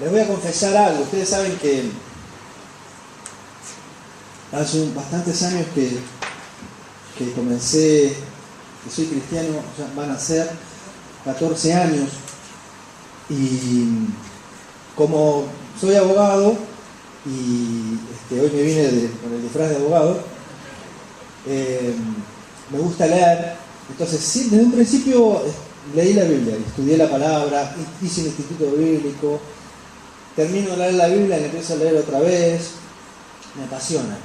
Les voy a confesar algo. Ustedes saben que hace bastantes años que comencé, que soy cristiano, ya van a ser 14 años. Y como soy abogado, y hoy me vine con el disfraz de abogado, me gusta leer. Entonces, sí, desde un principio leí la Biblia, estudié la palabra, hice un instituto bíblico, termino de leer la Biblia y empiezo a leer otra vez, me apasiona.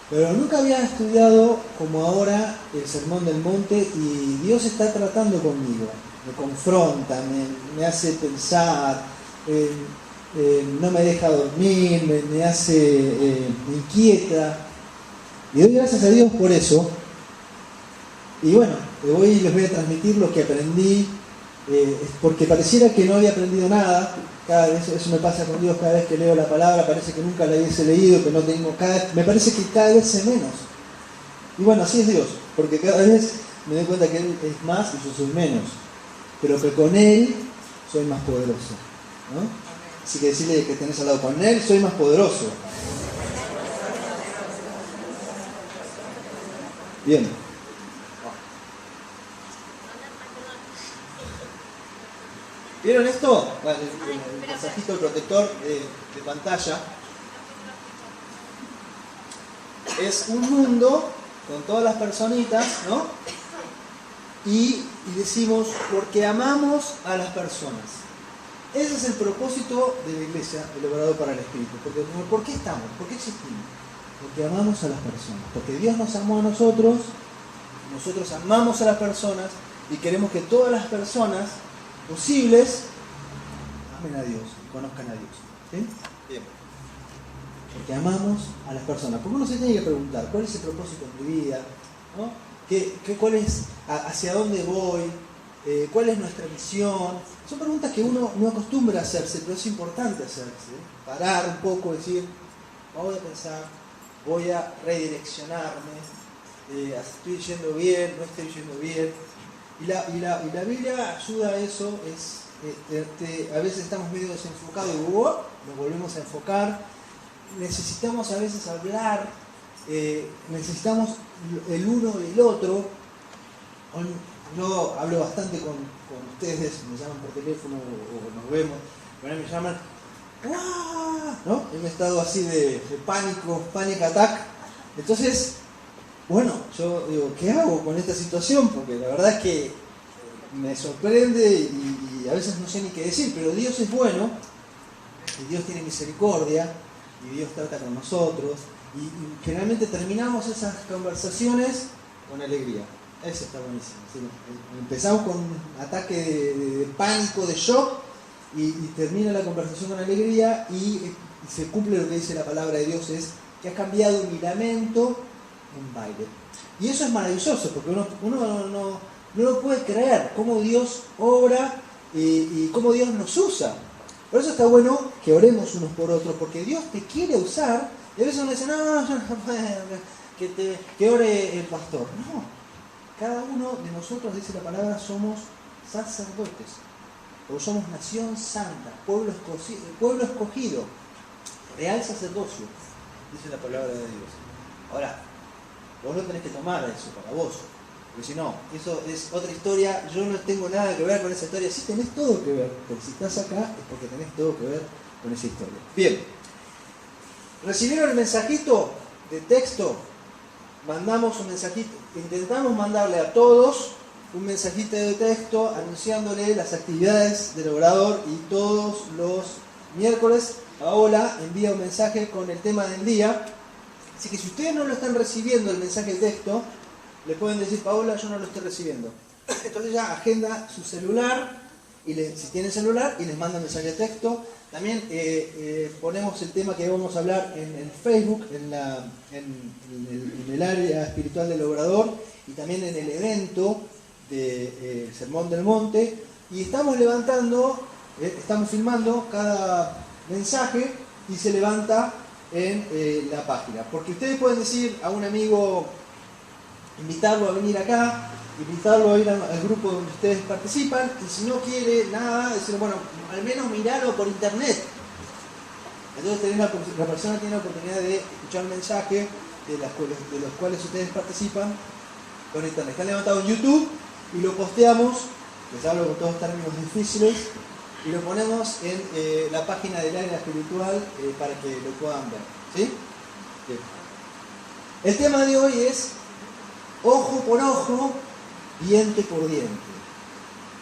Pero nunca había estudiado como ahora el Sermón del Monte, y Dios está tratando conmigo, me confronta, me hace pensar, no me deja dormir, me me inquieta, y doy gracias a Dios por eso. Y bueno, hoy les voy a transmitir lo que aprendí, porque pareciera que no había aprendido nada. Cada vez, eso me pasa con Dios, cada vez que leo la palabra parece que nunca la hubiese leído, que no tengo, me parece que cada vez sé menos. Y bueno, así es Dios, porque cada vez me doy cuenta que Él es más y yo soy menos, pero que con Él soy más poderoso, ¿no? Así que decirle que tenés al lado, con Él soy más poderoso. Bien. ¿Vieron esto? El mensajito, el protector de pantalla. Es un mundo con todas las personitas, ¿no? Y decimos, porque amamos a las personas. Ese es el propósito de la iglesia, el Obrador para el Espíritu. ¿Por qué estamos? ¿Por qué existimos? Porque amamos a las personas. Porque Dios nos amó a nosotros amamos a las personas, y queremos que todas las personas posibles amen a Dios, conozcan a Dios. ¿Sí? Bien. Porque amamos a las personas. Porque uno se tiene que preguntar, ¿cuál es el propósito de mi vida? ¿No? ¿Cuál es, hacia dónde voy? ¿Cuál es nuestra misión? Son preguntas que uno no acostumbra a hacerse, pero es importante hacerse. Parar un poco, decir, voy a pensar, voy a redireccionarme, estoy yendo bien, no estoy yendo bien. Y la Biblia ayuda a eso. A veces estamos medio desenfocados y nos volvemos a enfocar. Necesitamos a veces hablar, necesitamos el uno del otro. Yo hablo bastante con ustedes, me llaman por teléfono o nos vemos, me llaman, ¡ah! ¿No? En un estado así de pánico, panic attack. Entonces, bueno, yo digo, ¿qué hago con esta situación? Porque la verdad es que me sorprende y a veces no sé ni qué decir, pero Dios es bueno, y Dios tiene misericordia, y Dios trata con nosotros, y generalmente terminamos esas conversaciones con alegría. Eso está buenísimo. ¿Sí? Empezamos con un ataque de pánico, de shock, y termina la conversación con alegría, y se cumple lo que dice la palabra de Dios, es que ha cambiado mi lamento en baile. Y eso es maravilloso, porque uno no puede creer cómo Dios obra y cómo Dios nos usa. Por eso está bueno que oremos unos por otros, porque Dios te quiere usar. Y a veces uno dice, no, yo no puedo, que ore el pastor. No, cada uno de nosotros, dice la palabra, somos sacerdotes, o somos nación santa, pueblo escogido, real sacerdocio, dice la palabra de Dios. Ahora, vos no tenés que tomar eso para vos, porque si no, eso es otra historia. Yo no tengo nada que ver con esa historia. Sí tenés todo que ver, porque si estás acá es porque tenés todo que ver con esa historia. Bien, ¿recibieron el mensajito de texto? Mandamos un mensajito, intentamos mandarle a todos un mensajito de texto anunciándole las actividades del Obrador, y todos los miércoles Paola envía un mensaje con el tema del día. Así que si ustedes no lo están recibiendo el mensaje de texto, le pueden decir, Paola, yo no lo estoy recibiendo. Entonces ya agenda su celular, y si tienen celular, y les manda un mensaje de texto. También ponemos el tema que vamos a hablar en Facebook, en el área espiritual del Obrador, y también en el evento del Sermón del Monte. Y estamos estamos filmando cada mensaje, y se levanta en la página. Porque ustedes pueden decir a un amigo, invitarlo a venir acá, invitarlo a ir al grupo donde ustedes participan, y si no quiere nada, decir, bueno, al menos mirarlo por internet, Entonces la persona tiene la oportunidad de escuchar un mensaje de los cuales ustedes participan con internet. Está levantado en YouTube y lo posteamos, les hablo con todos términos difíciles, y lo ponemos en la página del área espiritual para que lo puedan ver. ¿Sí? Bien. El tema de hoy es ojo por ojo, diente por diente.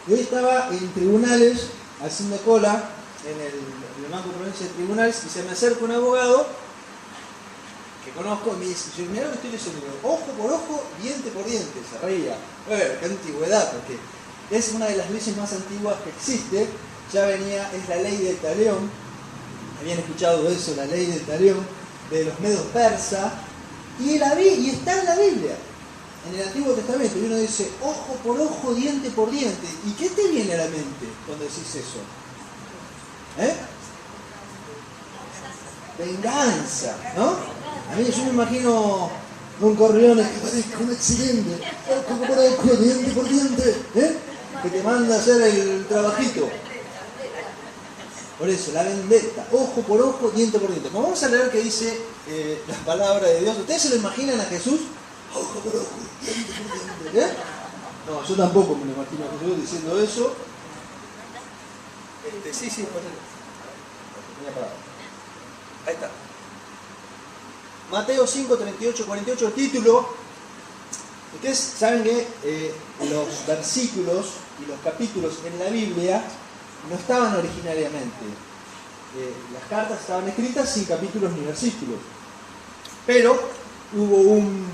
Yo estaba en tribunales haciendo cola en el Banco Provincia de Tribunales y se me acerca un abogado que conozco y me dice, mira lo que estoy leyendo, ojo por ojo, diente por diente. Se reía. Qué antigüedad, porque es una de las leyes más antiguas que existe. Ya venía, es la ley del talión. Habían escuchado eso, la ley del talión de los medios persas, y está en la Biblia, en el Antiguo Testamento, y uno dice ojo por ojo, diente por diente. ¿Y qué te viene a la mente cuando decís eso? Venganza, ¿no? A mí yo me imagino Don Corleone que parezca un accidente, ojo por ojo, diente por diente, que te manda a hacer el trabajito. Por eso, la vendetta, ojo por ojo, diente por diente. Como vamos a leer que dice la palabra de Dios, ¿ustedes se lo imaginan a Jesús? Ojo por ojo, diente por diente. No, yo tampoco me lo imagino a Jesús diciendo eso. Sí, pues. Ahí está. Mateo 5, 38, 48, el título. Ustedes saben que los versículos y los capítulos en la Biblia no estaban originariamente. Las cartas estaban escritas sin capítulos ni versículos. Pero hubo un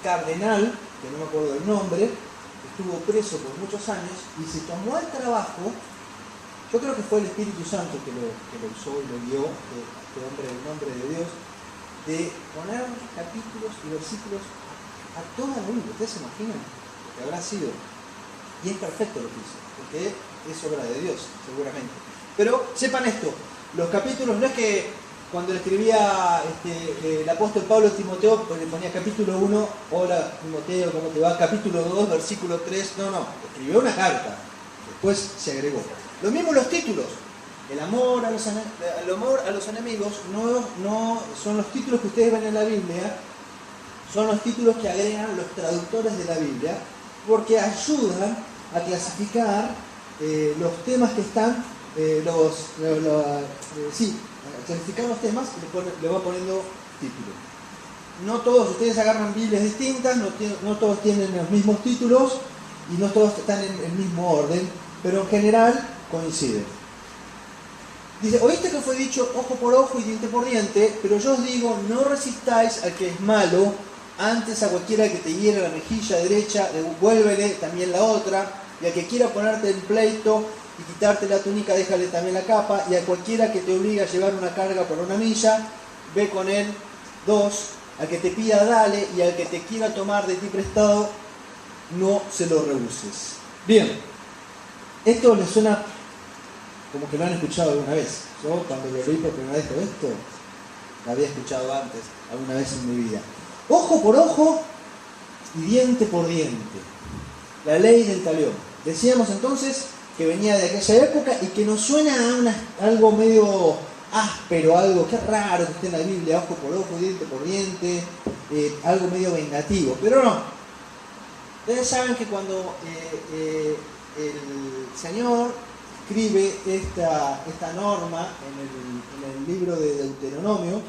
cardenal, que no me acuerdo del nombre, que estuvo preso por muchos años y se tomó el trabajo, yo creo que fue el Espíritu Santo que lo usó y lo guió, este hombre, el nombre de Dios, de poner capítulos y versículos a toda la Biblia. ¿Ustedes se imaginan lo que habrá sido? Y es perfecto lo que hizo, porque es obra de Dios, seguramente. Pero sepan esto, los capítulos no es que cuando le escribía el apóstol Pablo a Timoteo, pues le ponía capítulo 1, hola Timoteo, ¿cómo te va? Capítulo 2, versículo 3, no, escribió una carta, después se agregó. Lo mismo los títulos, el amor a los enemigos no son los títulos que ustedes ven en la Biblia, son los títulos que agregan los traductores de la Biblia, porque ayudan a clasificar los temas que están, a clasificar los temas y le va poniendo títulos. No todos ustedes agarran Biblias distintas, no todos tienen los mismos títulos y no todos están en el mismo orden, pero en general coinciden. Dice, oíste que fue dicho ojo por ojo y diente por diente, pero yo os digo, no resistáis al que es malo, antes a cualquiera que te hiera la mejilla derecha, devuélvele también la otra, y al que quiera ponerte en pleito y quitarte la túnica, déjale también la capa, y a cualquiera que te obligue a llevar una carga por una milla, ve con él 2, al que te pida dale, y al que te quiera tomar de ti prestado, no se lo rehuses. Bien, esto les suena como que lo han escuchado alguna vez. Yo cuando lo leí por primera vez esto, lo había escuchado antes, alguna vez en mi vida. Ojo por ojo y diente por diente. La ley del talión. Decíamos entonces que venía de aquella época y que nos suena a algo medio áspero, algo que raro que esté en la Biblia, ojo por ojo, diente por diente, algo medio vengativo. Pero no. Ustedes saben que cuando el Señor escribe esta norma en el libro de Deuteronomio,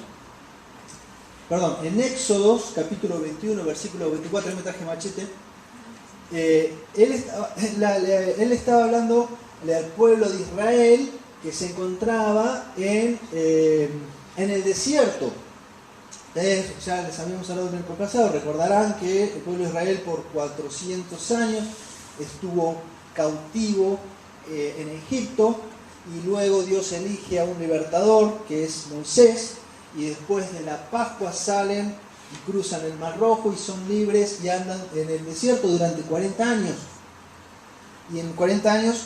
en Éxodos, capítulo 21, versículo 24, ahí me traje machete, él estaba hablando al pueblo de Israel que se encontraba en el desierto. Ustedes ya les habíamos hablado en el pasado, recordarán que el pueblo de Israel por 400 años estuvo cautivo en Egipto, y luego Dios elige a un libertador que es Moisés, y después de la Pascua salen y cruzan el Mar Rojo y son libres y andan en el desierto durante 40 años. Y en 40 años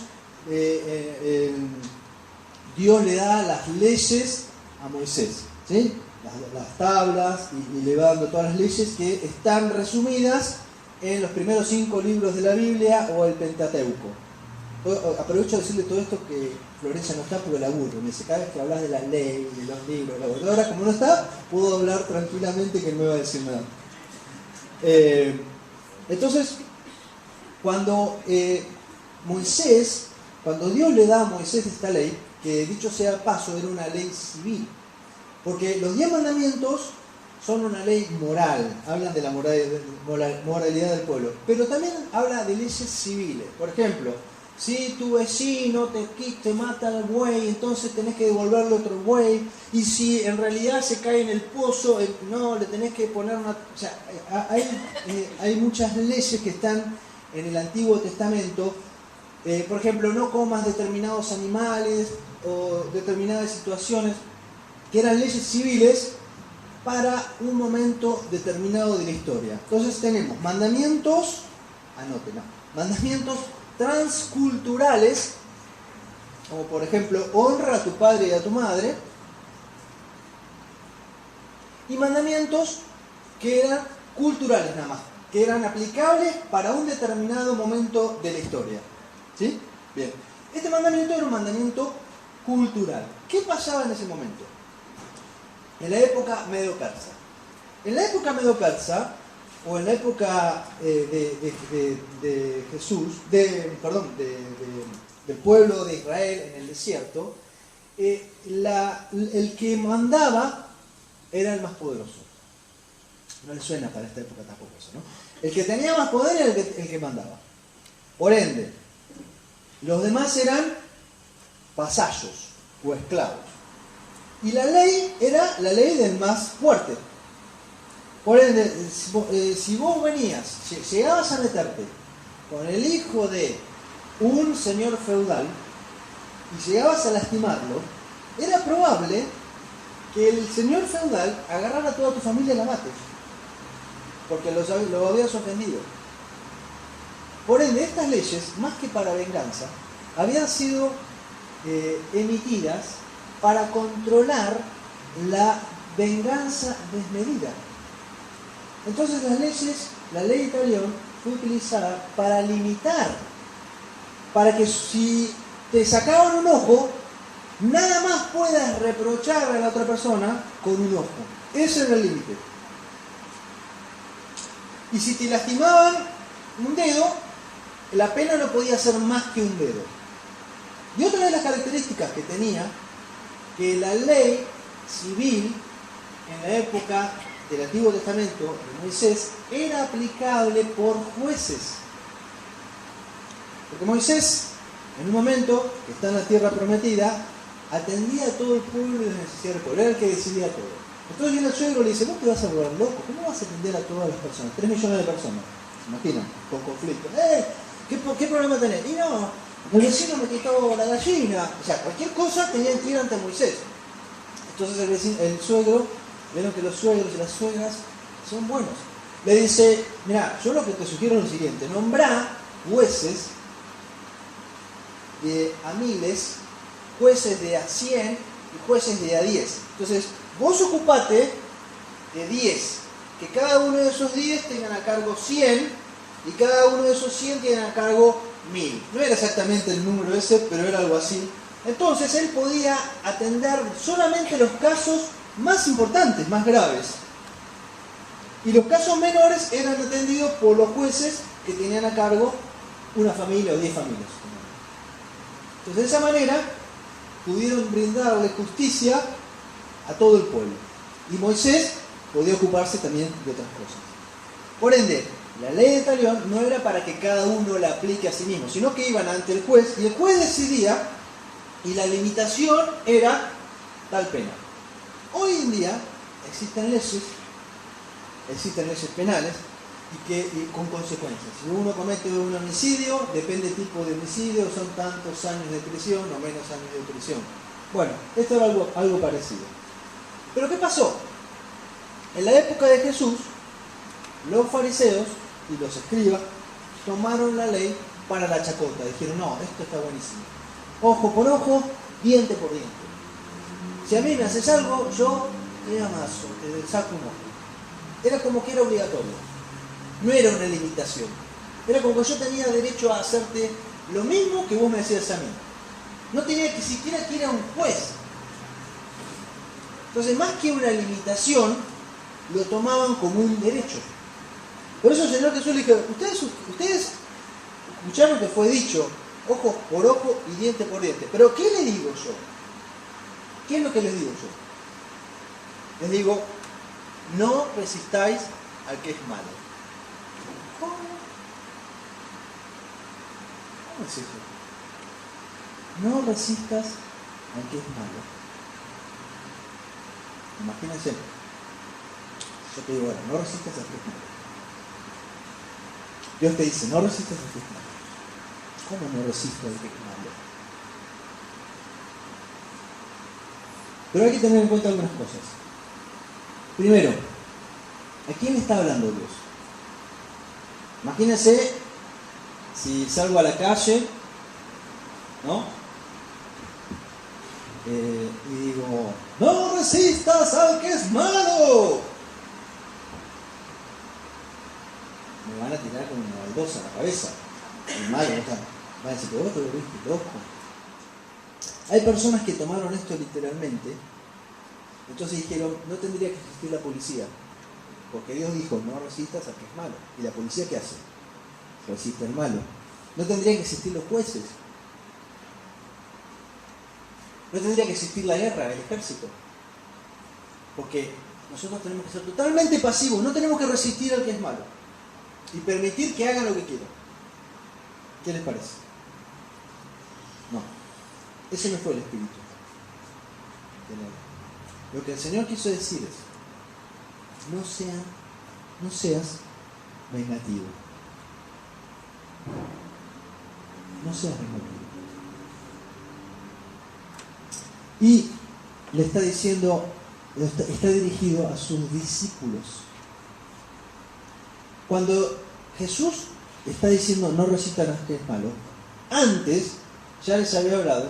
Dios le da las leyes a Moisés, ¿sí? Las tablas, y le va dando todas las leyes que están resumidas en los primeros 5 libros de la Biblia o el Pentateuco. aprovecho a decirle todo esto que Florencia no está porque la aburro. Me dice, cada vez que hablas de la ley, de los libros, de la gobernadora, como no está, puedo hablar tranquilamente que no me va a decir nada. Entonces, cuando cuando Dios le da a Moisés esta ley, que dicho sea de paso era una ley civil, porque los 10 mandamientos son una ley moral, hablan de la moralidad del pueblo, pero también habla de leyes civiles. Por ejemplo, si tu vecino te mata al buey, entonces tenés que devolverle otro buey, y si en realidad se cae en el pozo, no, le tenés que poner una... O sea, hay muchas leyes que están en el Antiguo Testamento. Por ejemplo, no comas determinados animales o determinadas situaciones que eran leyes civiles para un momento determinado de la historia. Entonces tenemos mandamientos, mandamientos transculturales, como por ejemplo, honra a tu padre y a tu madre, y mandamientos que eran culturales nada más, que eran aplicables para un determinado momento de la historia. ¿Sí? Bien. Este mandamiento era un mandamiento cultural. ¿Qué pasaba en ese momento? En la época medo-persa. En la época medo-persa, o en la época de Jesús, del pueblo de Israel en el desierto, el que mandaba era el más poderoso. No le suena para esta época tampoco eso, ¿no? El que tenía más poder era el que mandaba. Por ende, los demás eran vasallos o esclavos. Y la ley era la ley del más fuerte. Por ende, si vos llegabas a meterte con el hijo de un señor feudal y llegabas a lastimarlo, era probable que el señor feudal agarrara a toda tu familia y la mate, porque lo habías ofendido. Por ende, estas leyes, más que para venganza, habían sido emitidas para controlar la venganza desmedida. Entonces la ley de Talión fue utilizada para limitar, para que si te sacaban un ojo, nada más puedas reprocharle a la otra persona con un ojo. Ese era el límite. Y si te lastimaban un dedo, la pena no podía ser más que un dedo. Y otra de las características que tenía, que la ley civil en la época del Antiguo Testamento de Moisés era aplicable por jueces. Porque Moisés, en un momento que está en la tierra prometida, atendía a todo el pueblo y las necesidades del pueblo, era el que decidía todo. Entonces viene el suegro y le dice, ¿vos te vas a volver loco? ¿Cómo vas a atender a todas las personas? 3 millones de personas, ¿se imaginan? Con conflicto. ¿Qué problema tenés? Y no, el vecino me quitó la gallina. O sea, cualquier cosa tenían que ir ante Moisés. Entonces el suegro, vieron que los suegros y las suegras son buenos. Le dice, mira, yo lo que te sugiero es lo siguiente, nombrá jueces de a miles, jueces de a 100 y jueces de a 10. Entonces, vos ocupate de 10, que cada uno de esos 10 tengan a cargo 100 y cada uno de esos 100 tengan a cargo 1000. No era exactamente el número ese, pero era algo así. Entonces él podía atender solamente los casos más importantes, más graves. Y los casos menores eran atendidos por los jueces que tenían a cargo una familia o 10 familias. Entonces de esa manera pudieron brindarle justicia a todo el pueblo. Y Moisés podía ocuparse también de otras cosas. Por ende, la ley de Talión no era para que cada uno la aplique a sí mismo, sino que iban ante el juez y el juez decidía y la limitación era tal pena. Hoy en día existen leyes penales y con consecuencias. Si uno comete un homicidio, depende del tipo de homicidio, son tantos años de prisión o menos años de prisión. Bueno, esto era algo parecido. Pero ¿qué pasó? En la época de Jesús, los fariseos y los escribas tomaron la ley para la chacota. Dijeron, no, esto está buenísimo. Ojo por ojo, diente por diente. Si a mí me haces algo, yo te amaso, te saco un ojo. Era como que era obligatorio. No era una limitación. Era como que yo tenía derecho a hacerte lo mismo que vos me decías a mí. No tenía que siquiera que ir a un juez. Entonces, más que una limitación, lo tomaban como un derecho. Por eso el Señor Jesús le dijo, ustedes escucharon que fue dicho, ojo por ojo y diente por diente. Pero ¿qué le digo yo? ¿Qué es lo que les digo yo? Les digo, no resistáis al que es malo. ¿Cómo? ¿Cómo es eso? No resistas al que es malo. Imagínense, yo te digo, bueno, no resistas al que es malo. Dios te dice, no resistas al que es malo. ¿Cómo no resisto al que es malo? Pero hay que tener en cuenta algunas cosas. Primero, ¿a quién le está hablando Dios? Imagínense si salgo a la calle, ¿no? Y digo, no resistas al que es malo. Me van a tirar con una baldosa a la cabeza. El malo, van a decir, pero vos te lo viste loco. Hay personas que tomaron esto literalmente. Entonces dijeron, no tendría que existir la policía. Porque Dios dijo, no resistas al que es malo. ¿Y la policía qué hace? Resiste al malo. No tendrían que existir los jueces. No tendría que existir la guerra, el ejército. Porque nosotros tenemos que ser totalmente pasivos. No tenemos que resistir al que es malo. Y permitir que hagan lo que quieran. ¿Qué les parece? No. Ese no fue el espíritu. Lo que el Señor quiso decir es, no seas vengativo. No seas vengativo. Y le está diciendo, está dirigido a sus discípulos. Cuando Jesús está diciendo no resistan al que es malo, antes ya les había hablado,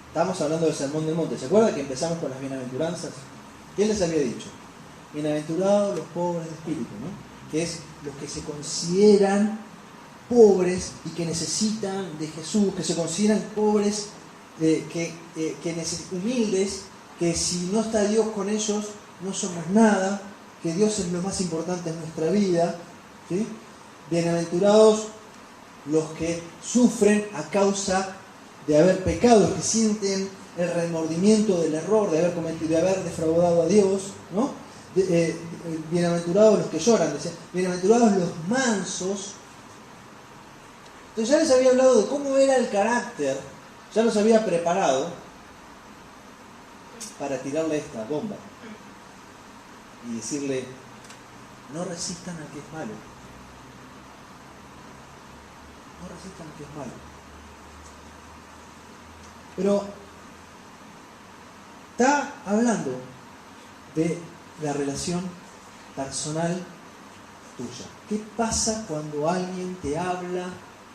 estamos hablando del Sermón del Monte, ¿se acuerdan que empezamos con las bienaventuranzas? ¿Qué les había dicho? Bienaventurados los pobres de espíritu, ¿no? Que es los que se consideran pobres y que necesitan de Jesús, que se consideran pobres, humildes, que si no está Dios con ellos no somos nada, que Dios es lo más importante en nuestra vida, ¿sí? Bienaventurados los que sufren a causa de haber pecado, que sienten el remordimiento del error, de haber cometido, de haber defraudado a Dios, ¿no? Bienaventurados los que lloran, bienaventurados los mansos. Entonces ya les había hablado de cómo era el carácter, ya los había preparado para tirarle esta bomba y decirle, no resistan al que es malo. No resistan al que es malo. Pero está hablando de la relación personal tuya. ¿Qué pasa cuando alguien te habla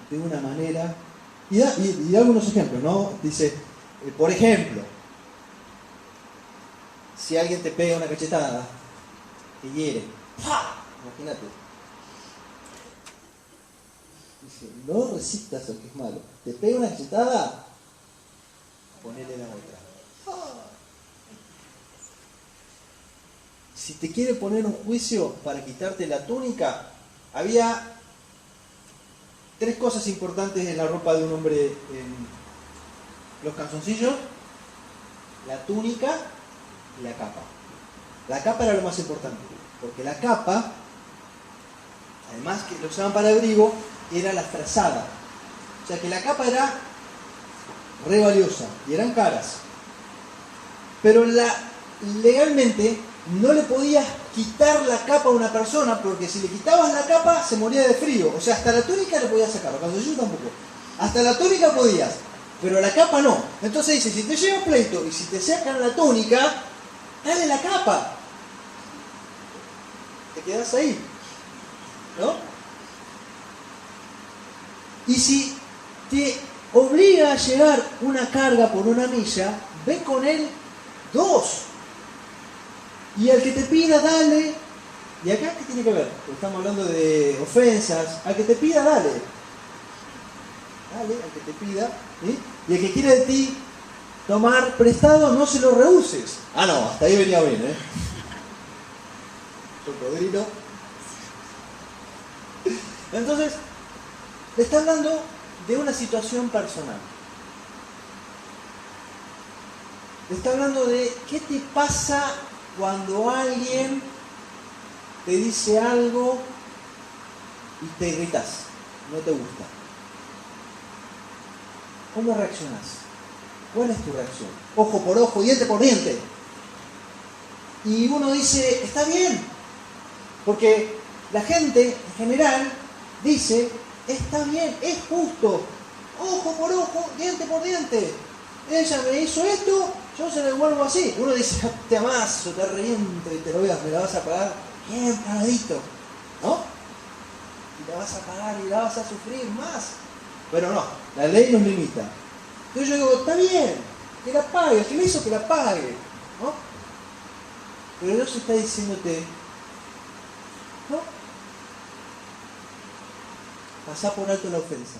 de una manera? Y da algunos ejemplos, ¿no? Dice, por ejemplo, si alguien te pega una cachetada, te hiere, ¡pah! Imagínate. Dice, no resistas al que es malo. Te pega una cachetada, ponele la otra. Si te quiere poner un juicio para quitarte la túnica, había 3 cosas importantes en la ropa de un hombre: los calzoncillos, la túnica y la capa. La capa era lo más importante, porque la capa, además que lo usaban para abrigo, era la frazada. O sea que la capa era re valiosa y eran caras. Pero legalmente no le podías quitar la capa a una persona, porque si le quitabas la capa se moría de frío. O sea, hasta la túnica le podías sacar, los calzoncillos tampoco. Hasta la túnica podías, pero la capa no. Entonces dice, si te llega un pleito y si te sacan la túnica, dale la capa. Te quedas ahí, ¿no? Y si te obliga a llevar una carga por una milla, ve con él 2. Y al que te pida, dale. ¿Y acá qué tiene que ver? Porque estamos hablando de ofensas. Al que te pida, dale. dale al que te pida, ¿sí? Y el que quiere de ti tomar prestado, no se lo rehuses. Ah, no, hasta ahí venía bien, ¿eh? Cocodrilo. Entonces, le está hablando de una situación personal. Le está hablando de qué te pasa cuando alguien te dice algo y te irritas, no te gusta. ¿Cómo reaccionas? ¿Cuál es tu reacción? Ojo por ojo, diente por diente. Y uno dice, está bien, porque la gente en general dice, está bien, es justo, ojo por ojo, diente por diente. Ella me hizo esto, yo se lo devuelvo así. Uno dice, te amaso, te reviento y te lo veas, me la vas a pagar bien pagadito, ¿no? Y la vas a pagar y la vas a sufrir más. Pero no, la ley nos limita. Entonces yo digo, está bien, que la pague, si me hizo que la pague, ¿no? Pero Dios está diciéndote, no, pasá por alto la ofensa.